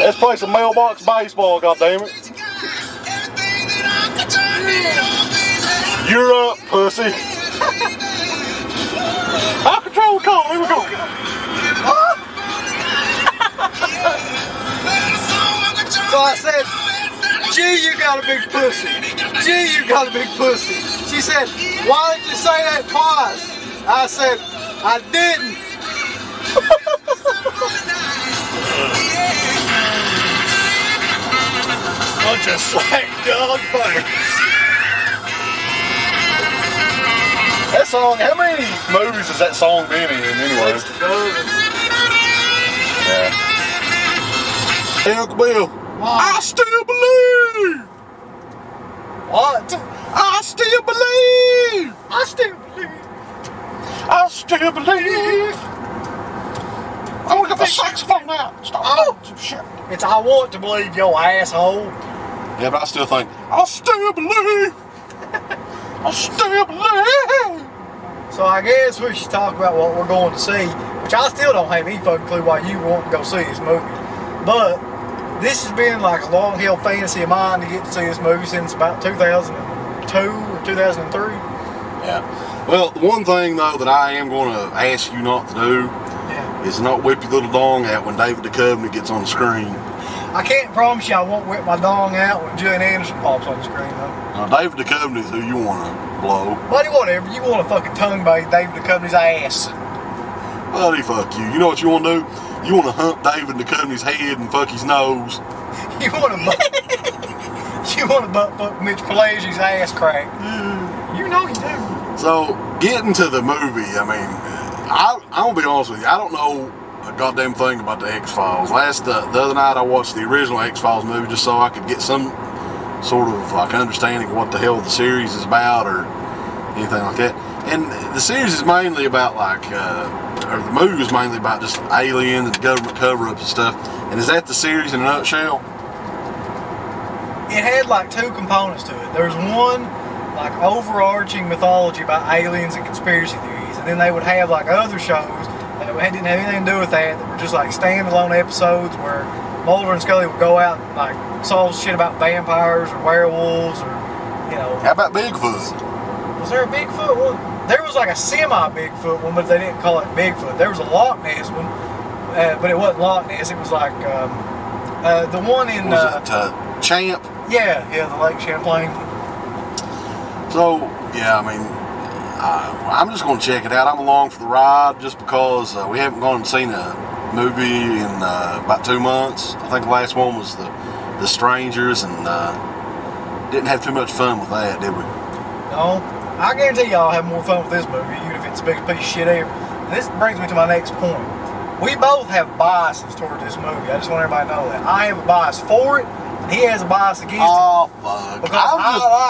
Let's play some mailbox baseball, goddammit. You're up, pussy. I'll control the call. Here we go. So I said, gee, you got a big pussy. Gee, you got a big pussy. She said, why did you say that twice? I said, I didn't. Bunch of slack dog fuckers. That song, how many movies has that song been in anyway? Yeah. Uncle Bill. Wow. I still believe. What? I still believe. I still believe. I still believe. I'm gonna get the saxophone out. Stop some shit. It's I want to believe, yo asshole. Yeah, but I still think, I still believe. I still believe. So I guess we should talk about what we're going to see, which I still don't have any fucking clue why you want to go see this movie. But this has been like a long-held fantasy of mine to get to see this movie since about 2002 or 2003. Yeah. Well, the one thing though that I am going to ask you not to do is not whip your little dong out when David Duchovny gets on the screen. I can't promise you I won't whip my dong out when Gillian Anderson pops on the screen though. Now, David Duchovny is who you want to blow. Buddy, whatever. You want to fucking tongue bait David Duchovny's ass. Buddy, fuck you. You know what you want to do? You want to hump David Duchovny's head and fuck his nose. You want to butt fuck Mitch Pileggi's ass crack. You know you do. So, getting to the movie, I mean, I'm going to be honest with you. I don't know a goddamn thing about the X-Files. The other night I watched the original X-Files movie just so I could get some sort of like understanding of what the hell the series is about or anything like that. And the series is mainly about like, or the movie is mainly about just aliens and government cover-ups and stuff. And is that the series in a nutshell? It had like two components to it. There was one like overarching mythology about aliens and conspiracy theories, and then they would have like other shows that didn't have anything to do with that were just like standalone episodes where Mulder and Scully would go out and like solve shit about vampires or werewolves or, you know. How about Bigfoot? Was there a Bigfoot one? There was like a semi-Bigfoot one, but they didn't call it Bigfoot. There was a Loch Ness one, but it wasn't Loch Ness. It was like the one in... Was it Champ? Yeah, the Lake Champlain. So, yeah, I mean, I'm just going to check it out. I'm along for the ride just because we haven't gone and seen a movie in about 2 months. I think the last one was the Strangers, and didn't have too much fun with that, did we? No, I guarantee y'all have more fun with this movie, even if it's the biggest piece of shit ever. And this brings me to my next point. We both have biases toward this movie. I just want everybody to know that. I have a bias for it, and he has a bias against it. Oh, fuck. Because I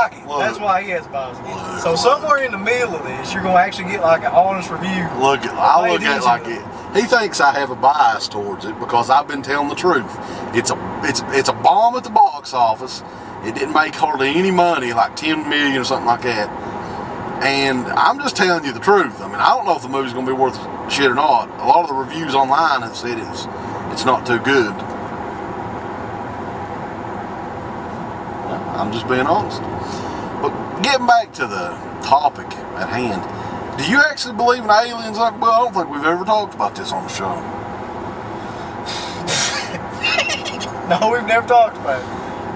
like it. Look, that's why he has a bias against it. So somewhere in the middle of this, you're going to actually get like an honest review. I look at it like it. He thinks I have a bias towards it because I've been telling the truth. It's a bomb at the box office. It didn't make hardly any money, like 10 million or something like that. And I'm just telling you the truth. I mean, I don't know if the movie's going to be worth shit or not. A lot of the reviews online have said it's not too good. I'm just being honest. But getting back to the topic at hand, do you actually believe in aliens? Well, I don't think we've ever talked about this on the show. No, we've never talked about it.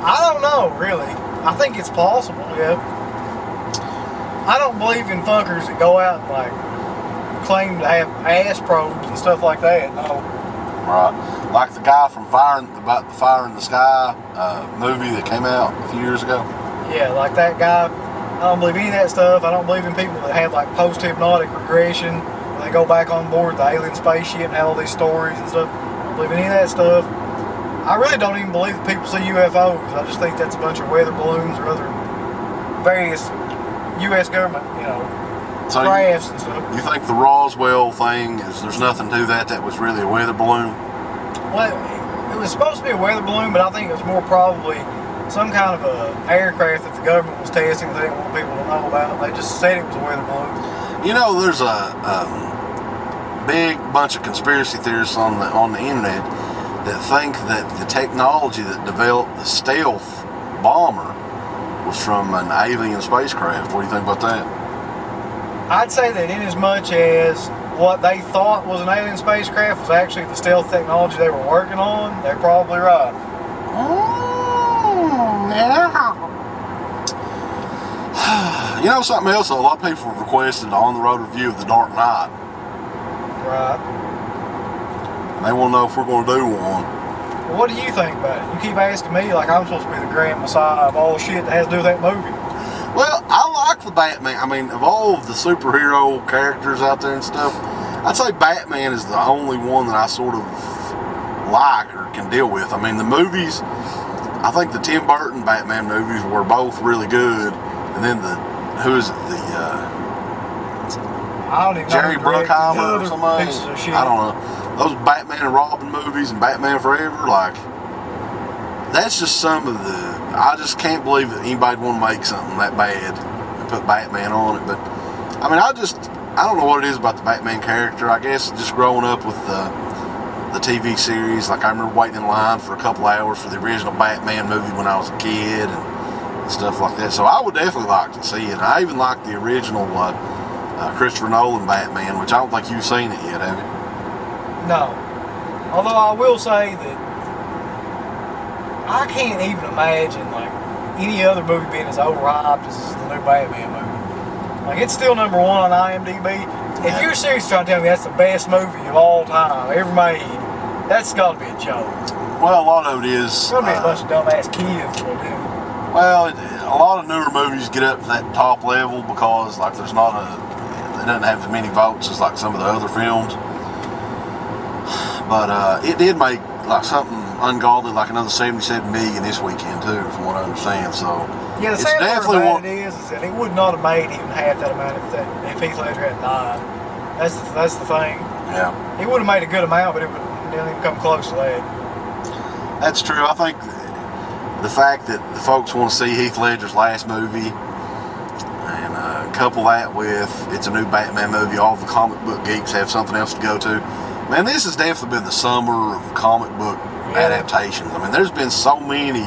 I don't know, really. I think it's possible, yeah. I don't believe in fuckers that go out and like claim to have ass probes and stuff like that, no. Right. Like the guy from about the Fire in the Sky movie that came out a few years ago. Yeah, like that guy. I don't believe any of that stuff. I don't believe in people that have like post-hypnotic regression where they go back on board the alien spaceship and have all these stories and stuff. I don't believe in any of that stuff. I really don't even believe that people see UFOs. I just think that's a bunch of weather balloons or other various U.S. government, so crafts and stuff. You think the Roswell thing there's nothing to that was really a weather balloon? Well, it was supposed to be a weather balloon, but I think it was more probably some kind of a aircraft that the government was testing that they didn't want people to know about. They just said it was a weather balloon. There's a big bunch of conspiracy theorists on the internet that think that the technology that developed the stealth bomber was from an alien spacecraft. What do you think about that? I'd say that in as much as what they thought was an alien spacecraft was actually the stealth technology they were working on, they're probably right. Yeah. You know something else? A lot of people have requested an on-the-road review of The Dark Knight. Right. They want to know if we're going to do one. Well, what do you think about it? You keep asking me like I'm supposed to be the grand messiah of all shit that has to do with that movie. Well, I like the Batman. I mean, of all of the superhero characters out there and stuff, I'd say Batman is the only one that I sort of like or can deal with. I mean, the movies, I think the Tim Burton Batman movies were both really good. And then who is it? I don't even Jerry know. Bruckheimer or somebody? Pieces of shit. I don't know. Those Batman and Robin movies and Batman Forever, like, that's just some of the, I just can't believe that anybody would want to make something that bad and put Batman on it. But, I mean, I don't know what it is about the Batman character. I guess just growing up with the TV series, like I remember waiting in line for a couple hours for the original Batman movie when I was a kid and stuff like that. So I would definitely like to see it. And I even like the original Christopher Nolan Batman, which I don't think you've seen it yet, have you? No. Although I will say that I can't even imagine like any other movie being as overhyped as the new Batman movie. Like it's still #1 on IMDb. If you're seriously trying to tell me that's the best movie of all time ever made, that's got to be a joke. Well, a lot of it is. It's got to be a bunch of dumbass kids will do. Well, a lot of newer movies get up to that top level because like there's not they doesn't have as many votes as like some of the other films. But it did make like something ungodly, like another 77 million this weekend too, from what I understand. So yeah, the sad part about it is that it would not have made even half that amount if Heath Ledger had died. That's the thing. Yeah, it would have made a good amount, but it didn't even come close to that. That's true. I think the fact that the folks want to see Heath Ledger's last movie, and couple that with it's a new Batman movie, all the comic book geeks have something else to go to. Man, this has definitely been the summer of comic book adaptations. I mean, there's been so many.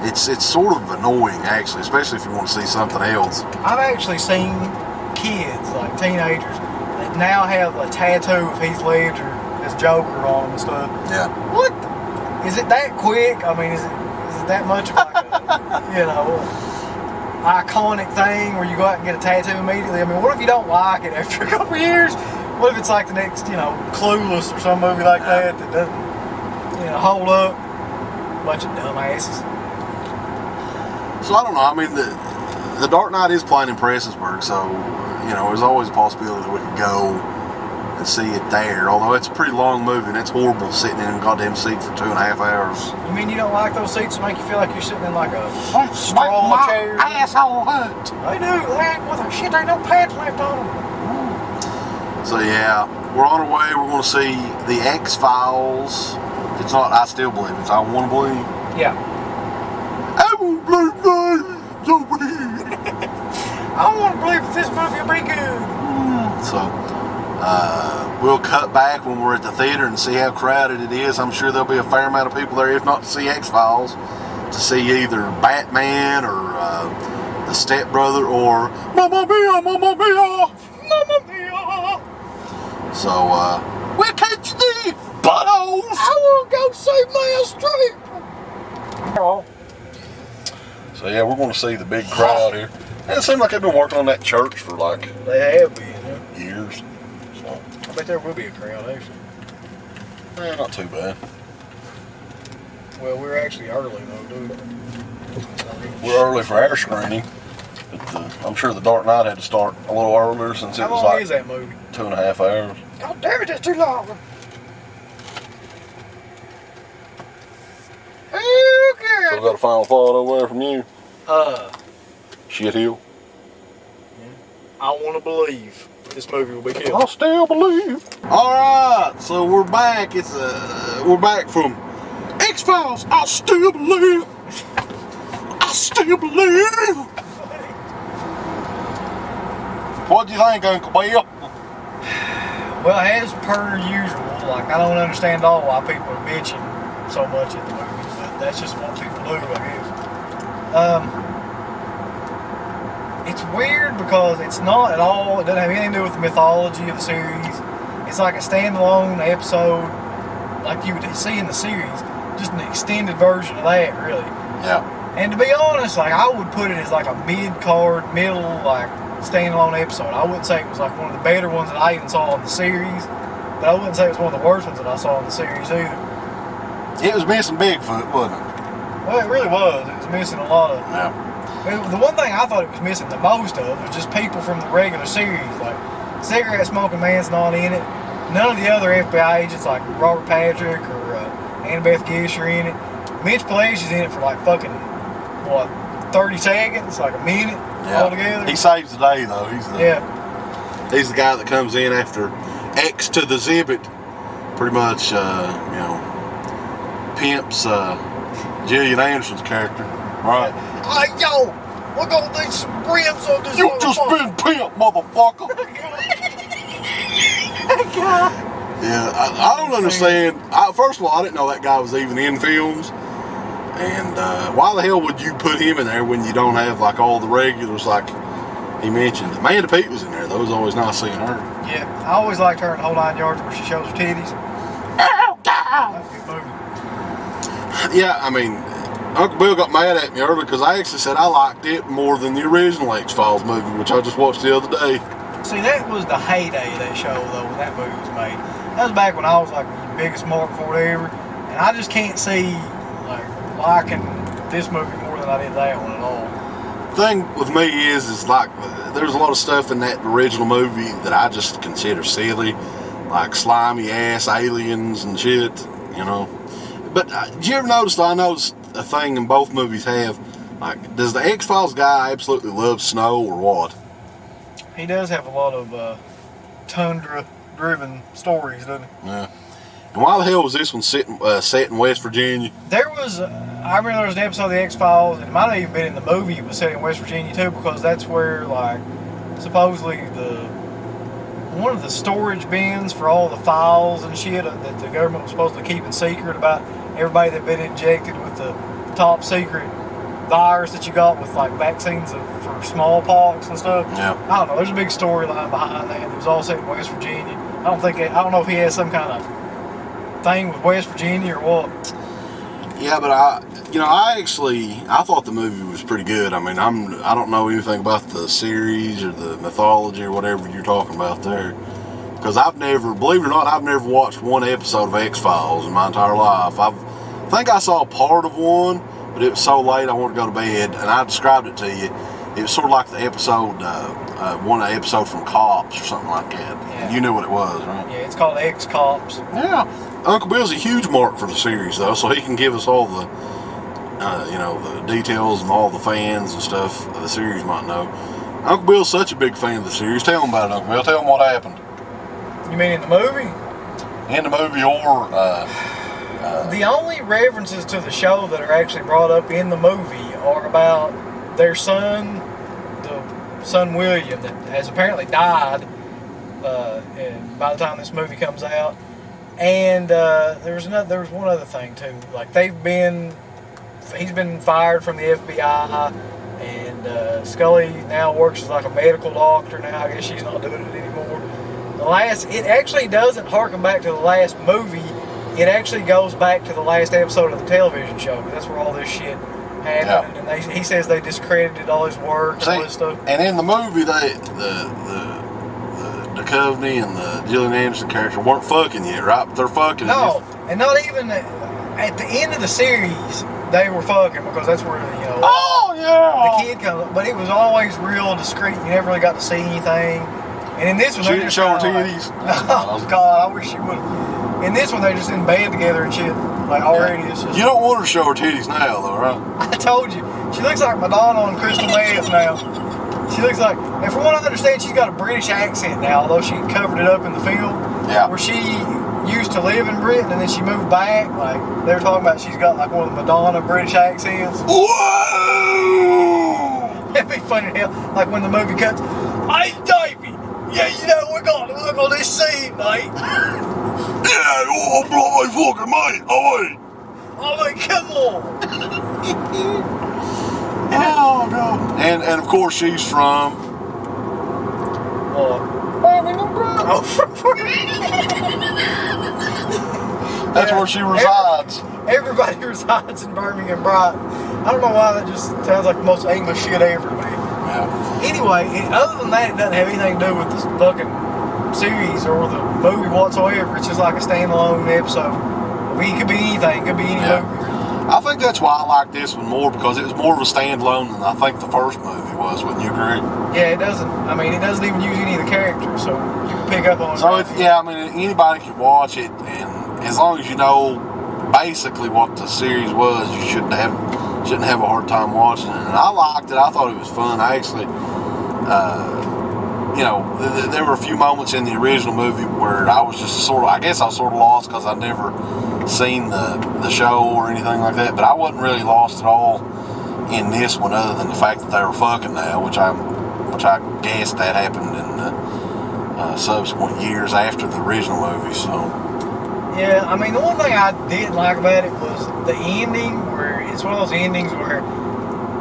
It's sort of annoying, actually, especially if you want to see something else. I've actually seen kids, like teenagers, that now have a tattoo of Heath Ledger as Joker on them and stuff. Yeah. What? Is it that quick? I mean, is it that much of like a, iconic thing where you go out and get a tattoo immediately? I mean, what if you don't like it after a couple of years? What if it's like the next, Clueless or some movie like that doesn't, hold up? Bunch of dumbasses. So I don't know. I mean, the Dark Knight is playing in Prestonsburg, so there's always a possibility that we could go and see it there. Although it's a pretty long movie, and it's horrible sitting in a goddamn seat for 2.5 hours. You mean you don't like those seats that make you feel like you're sitting in like a straw chair? Asshole hurt. They do. They ain't with a shit. There ain't no pads left on them. So yeah, we're on our way. We're going to see the X-Files. It's not I Still Believe. It's I Want to Believe. Yeah. I won't believe I want to believe that this movie will be good. So we'll cut back when we're at the theater and see how crowded it is. I'm sure there'll be a fair amount of people there, if not to see X-Files, to see either Batman or the Step Brother or Mamma Mia, Mamma Mia, Mamma Mia. So we'll catch the buttholes. I want to go see Meryl Streep. So yeah, we're going to see the big crowd here. And it seems like they've been working on that church for like They have been. years. So I bet there will be a crowd actually. not too bad. Well, we're actually early though, dude. We're early for our screening. But I'm sure the Dark Knight had to start a little earlier since How it was long like is that movie? 2.5 hours. God damn it, that's too long. So we got a final thought over there from you. Shit hill. I want to believe this movie will be killed. I still believe. All right, so we're back. We're back from X-Files. I still believe. I still believe. What do you think, Uncle Bill? Well, as per usual, like, I don't understand at all why people are bitching so much at the movies, but that's just what people do, I guess. It's weird because it's not at all, it doesn't have anything to do with the mythology of the series. It's like a standalone episode, like you would see in the series, just an extended version of that, really. Yeah. And to be honest, like, I would put it as like a mid-card, middle, like, standalone episode. I wouldn't say it was like one of the better ones that I even saw in the series, but I wouldn't say it was one of the worst ones that I saw in the series either. It was missing Bigfoot, wasn't it? Well, it really was. It was missing a lot of... Yeah. The one thing I thought it was missing the most of was just people from the regular series. Like, Cigarette Smoking Man's not in it. None of the other FBI agents, like Robert Patrick or Annabeth Gish, are in it. Mitch Pileggi's in it for like fucking, 30 seconds, like a minute altogether. He saves the day, though. He's the guy that comes in after X to the Zibbit. Pretty much, pimps Gillian Anderson's character. Right. Hey, yo, we're gonna need some rims on this. You just been pimp, motherfucker. Yeah, I don't understand. First of all, I didn't know that guy was even in films. And why the hell would you put him in there when you don't have like all the regulars like he mentioned? Amanda Peet was in there, though. It was always nice seeing her. Yeah, I always liked her in Whole 9 Yards where she shows her titties. Oh, God! That's a good movie. Yeah, I mean, Uncle Bill got mad at me earlier because I actually said I liked it more than the original X-Files movie, which I just watched the other day. See, that was the heyday of that show, though, when that movie was made. That was back when I was like the biggest mark for it ever, and I just can't see like liking this movie more than I did that one at all. The thing with me is like there's a lot of stuff in that original movie that I just consider silly, like slimy ass aliens and shit, you know. But did you ever notice? I noticed a thing in both movies have like, does the X-Files guy absolutely love snow or what? He does have a lot of tundra-driven stories, doesn't he? Yeah. And why the hell was this one set in West Virginia? There was, I remember there was an episode of the X-Files, and it might have even been in the movie, it was set in West Virginia too, because that's where, like, supposedly one of the storage bins for all the files and shit that the government was supposed to keep in secret about everybody that had been injected with the top secret virus that you got with like vaccines for smallpox and stuff. Yeah. I don't know. There's a big storyline behind that. It was all set in West Virginia. I don't know if he has some kind of thing with West Virginia or what. Yeah, but I thought the movie was pretty good. I mean, I don't know anything about the series or the mythology or whatever you're talking about there, because believe it or not, I've never watched one episode of X-Files in my entire life. I think I saw part of one, but it was so late I wanted to go to bed, and I described it to you. It was sort of like the episode, one episode from Cops or something like that. Yeah. And you knew what it was, right? Yeah, it's called X-Cops. Yeah. Uncle Bill's a huge mark for the series, though, so he can give us all the, the details and all the fans and stuff the series might know. Uncle Bill's such a big fan of the series. Tell him about it, Uncle Bill. Tell him what happened. You mean in the movie? In the movie or... the only references to the show that are actually brought up in the movie are about their son, the son William, that has apparently died and by the time this movie comes out. And there was one other thing too. Like he's been fired from the FBI, and Scully now works as like a medical doctor now. I guess she's not doing it anymore. It actually doesn't harken back to the last movie. It actually goes back to the last episode of the television show. That's where all this shit happened. Yeah. And he says they discredited all his work and all this stuff. And in the movie, the Duchovny and the Gillian Anderson character weren't fucking yet, right? But they're fucking. No, and not even at the end of the series, they were fucking, because that's where Oh yeah. the kid comes. But it was always real discreet. You never really got to see anything. And in this one, she didn't show her titties. Oh God, I wish she would. In this one, they're just in bed together and shit. Like already, it's just. You don't want her to show her titties now, though, right? I told you, she looks like Madonna on Crystal Meth now. She looks like, and from what I understand, she's got a British accent now, although she covered it up in the film. Yeah. Where she used to live in Britain and then she moved back. Like they were talking about, she's got like one of the Madonna British accents. Whoa! That'd be funny as hell. Like when the movie cuts, hey Davey, yeah, we're going to look on this scene, mate. Yeah, oh, blow my fucking mate. Oi. Oh, wait, come on. Oh, God. And of course, she's from... Oh, That's where she resides. Everybody resides in Birmingham, Brighton. I don't know why that just sounds like the most English shit ever to me. Yeah. Anyway, other than that, it doesn't have anything to do with this fucking series or the movie whatsoever. It's just like a standalone episode. I mean, it could be anything. It could be any movie. I think that's why I like this one more, because it was more of a standalone than I think the first movie was. Wouldn't you agree? Yeah, it doesn't. I mean, it doesn't even use any of the characters, so you can pick up on it. So I mean, anybody can watch it, and as long as you know basically what the series was, you shouldn't have a hard time watching it. And I liked it. I thought it was fun. I actually, there were a few moments in the original movie where I was just I guess I was sort of lost because I'd never seen the show or anything like that. But I wasn't really lost at all in this one, other than the fact that they were fucking now, which I guess that happened in the subsequent years after the original movie. So yeah, I mean, the one thing I did like about it was the ending, where it's one of those endings where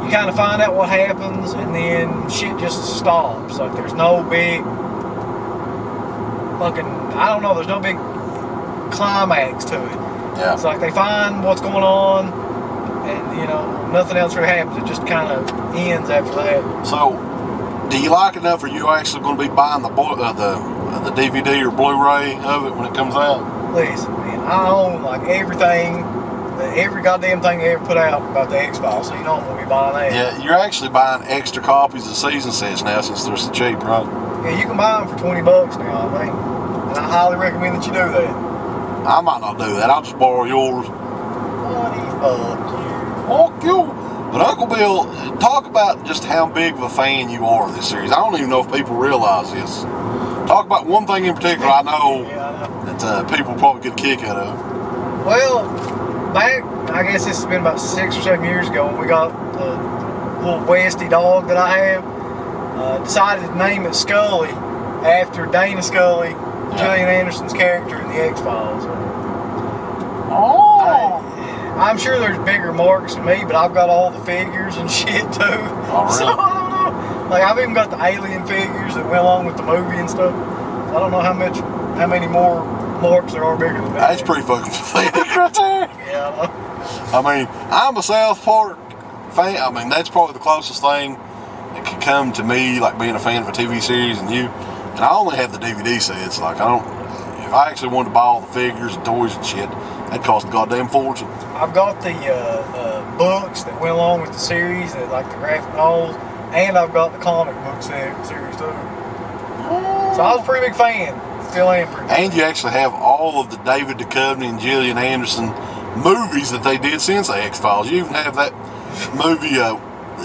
you kind of find out what happens and then shit just stops. Like, there's no big there's no big climax to it. yeah. It's like they find what's going on and, nothing else really happens. It just kind of ends after that. So, do you like it enough? Are you actually going to be buying the DVD or Blu-ray of it when it comes out? Listen, man, I own like everything, every goddamn thing they ever put out about the X-Files, so you know I'm going to be buying that. Yeah, you're actually buying extra copies of season sets now since they're so cheap, right? Yeah, you can buy them for $20 now, I think. And I highly recommend that you do that. I might not do that. I'll just borrow yours. Fuck you. But Uncle Bill, talk about just how big of a fan you are of this series. I don't even know if people realize this. Talk about one thing in particular I know that people probably get a kick out of. Well, back, I guess this has been about 6 or 7 years ago, when we got the little Westie dog that I have, decided to name it Scully after Dana Scully, Gillian Anderson's character in the X-Files. I'm sure there's bigger marks than me, but I've got all the figures and shit too. Oh, really? So I don't know. Like, I've even got the alien figures that went along with the movie and stuff. I don't know how many more marks there are bigger than that. That's pretty fucking pathetic right there. Yeah, I mean, I'm a South Park fan. I mean, that's probably the closest thing that could come to me, like being a fan of a TV series and you. And I only have the DVD sets. Like, if I actually wanted to buy all the figures and toys and shit, that'd cost a goddamn fortune. I've got the books that went along with the series, like the graphic novels, and I've got the comic book series too. So I was a pretty big fan. Still am pretty big. And you actually have all of the David Duchovny and Gillian Anderson movies that they did since the X-Files. You even have that movie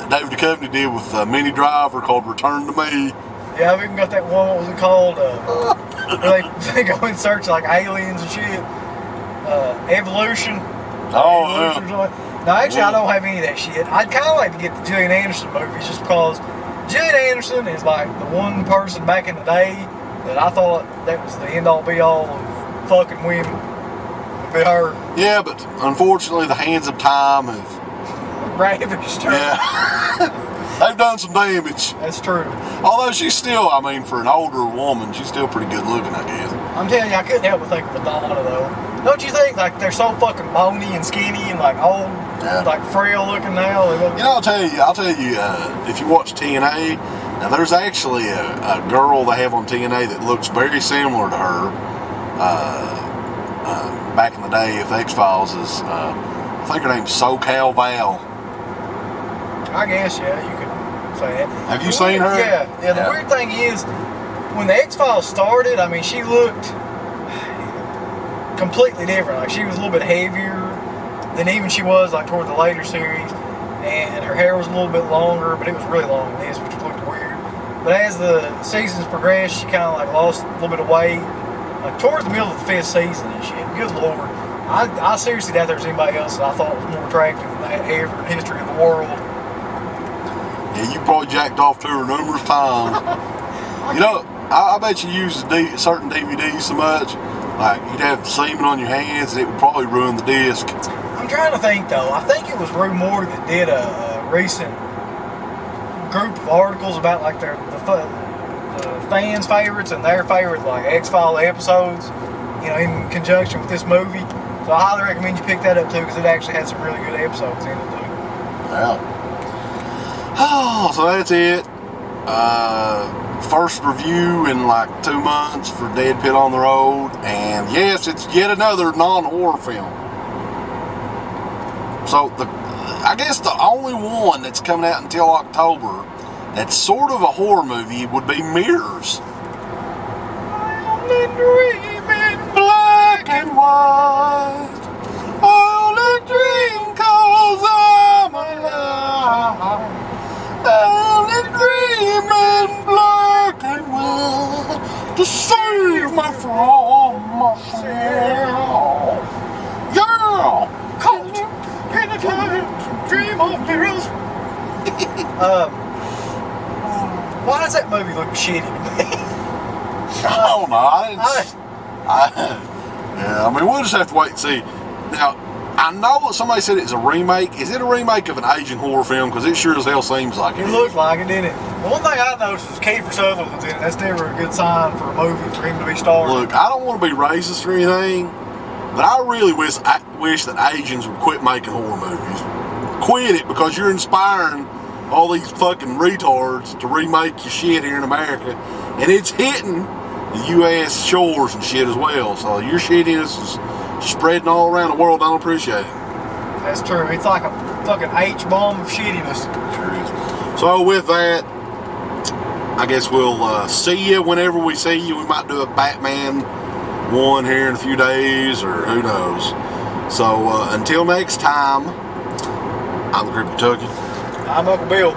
David Duchovny did with Minnie Driver called Return to Me. Yeah, I've even got that one, what was it called? Where they go in search of like aliens and shit. Evolution. Oh, Evolution or something. No, actually, I don't have any of that shit. I'd kind of like to get the Gillian Anderson movies just because Gillian Anderson is like the one person back in the day that I thought that was the end-all be-all of fucking women. Would be her. Yeah, but unfortunately, the hands of time have Ravished her. Yeah. They've done some damage. That's true. Although she's still, I mean, for an older woman, she's still pretty good looking, I guess. I'm telling you, I couldn't help but think of Madonna, though. Don't you think, like, they're so fucking bony and skinny and, like, old, like, frail looking now? You know, I'll tell you, if you watch TNA, now there's actually a girl they have on TNA that looks very similar to her. Back in the day, if X-Files is, I think her name's SoCal Val. I guess, yeah, you could say that. Have you seen her? Yeah. The weird thing is, when the X-Files started, I mean, she looked completely different. Like, she was a little bit heavier than even she was, like, toward the later series. And her hair was a little bit longer, but it was really long in this, which looked weird. But as the seasons progressed, she kind of, like, lost a little bit of weight. Like, towards the middle of the 5th season and shit. Good Lord. I seriously doubt there's anybody else that I thought was more attractive than that ever in the history of the world. Yeah, you probably jacked off to her numerous times. You know, I bet you use certain DVDs so much. Like, you'd have semen on your hands, and it would probably ruin the disc. I'm trying to think though. I think it was Rue Moore that did a recent group of articles about like the fans' favorites and their favorite like X-Files episodes, you know, in conjunction with this movie. So I highly recommend you pick that up too, because it actually had some really good episodes in it too. Yeah. Oh, so that's it. First review in like 2 months for Dead Pit on the Road, and yes, it's yet another non-horror film. So I guess the only one that's coming out until October that's sort of a horror movie would be Mirrors. I only dream in black and white. I only dream 'cause I'm alive. I only dream in black and white to save me from myself. Yeah! Caught in a time, dream of mirrors. Why does that movie look shitty to me? I don't know. Yeah, I mean, we'll just have to wait and see. Now, I know that somebody said it's a remake. Is it a remake of an Asian horror film? Because it sure as hell seems like it. It looked like it, didn't it? The one thing I noticed was Kiefer Sutherland's in it. That's never a good sign for a movie for him to be starring. Look, I don't want to be racist or anything, but I really wish that Asians would quit making horror movies. Quit it, because you're inspiring all these fucking retards to remake your shit here in America, and it's hitting the U.S. shores and shit as well. So your shittiness is spreading all around the world. I don't appreciate it. That's true. It's like a fucking H-bomb of shittiness. Sure is. So with that, I guess we'll see you whenever we see you. We might do a Batman one here in a few days, or who knows. So until next time, I'm the Cripple Kentucky. I'm Uncle Bill.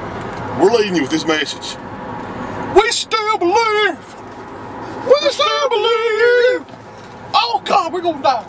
We're leaving you with this message. We still believe. We still believe. Oh God, we're gonna die.